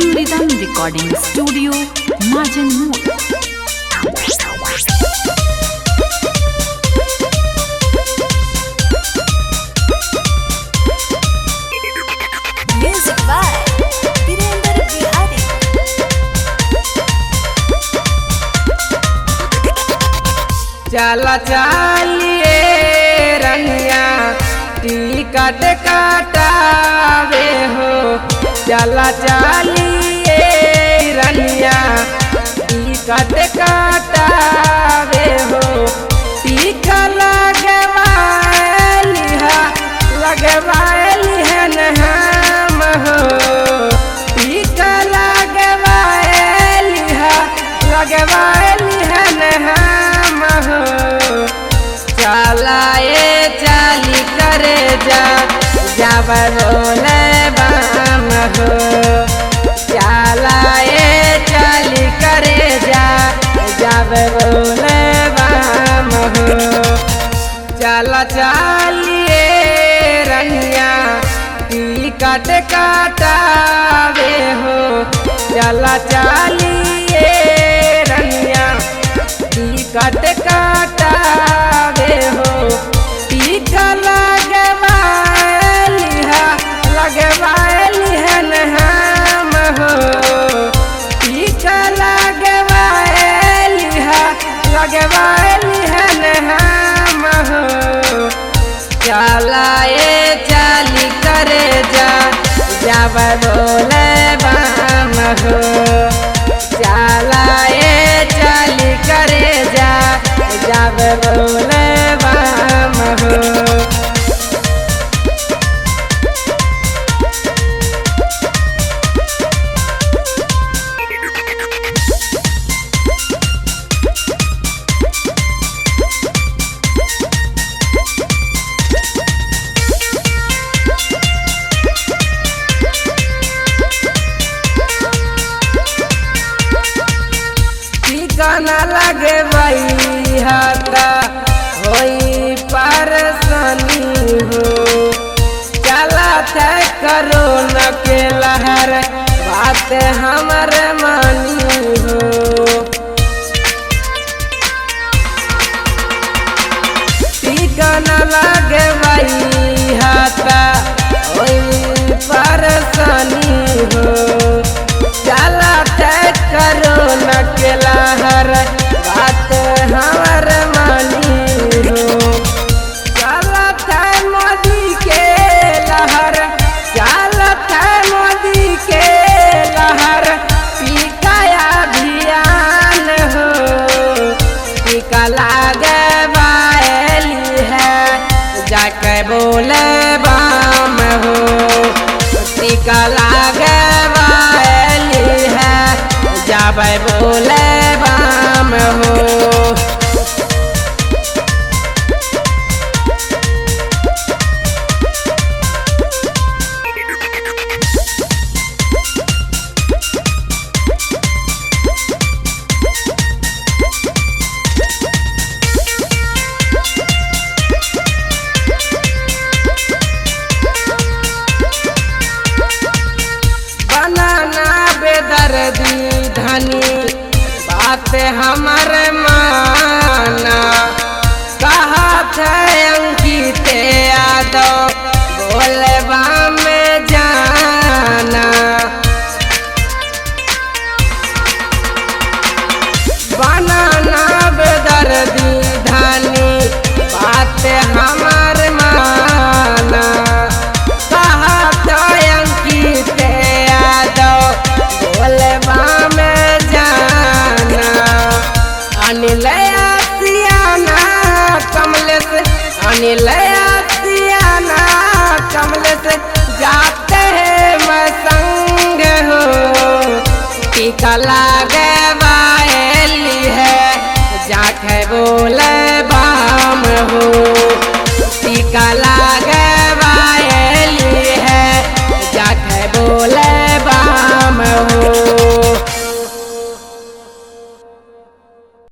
New Rhythm Recording Studio, Marjan Mood. Music by Virender Bihari. चला चालिए रनिया ticket काटावे हो। चला चालिए रनिया टिकट काटावे हो। टीका लगवाली है हम हो। टीका लगवाली है हम हो। चलाए चाली करे जब बोले बाम हो। चलाए चाली करे जब बोले बाम हो। चला चालिए रनिया टिकट काटावे हो। चला चालिए रनिया टिकट काटावे हो। टीका लगवाली है हम हो। टीका लगवाली है हम हो। चलाए चाली करे जब बोले बाम हो। चलाए चाली करे जब बोले बाम हो। गाना लगे वही हाथा होई परेशानी हो। चला थे कोरोना के लहर बात हमारे मानी हो। गाना लगे वही हाथा होई परेशानी हो। चला थे कोरोना के लहर बात हमार मानी हो। चला थे मोदी के लहर, चला थे मोदी के लहर। टीका अभियान हो। टीका लगवाली है जाके बोले बाम हो। टीका लगवाली है जब बोले बाम हो। बनाना बेदर्दी धनी बात हमारे माना। कहा थे अंकित यादव बोले बाम में जाना। बनाना बेदर्दी धनी बात हमारे माना। कहा था अंकित यादव बोले बाम में जाना। अनिल आसियाना कमलेश, अनिल आसियाना कमलेश जाते हैं मैं संग हो। टीका लागे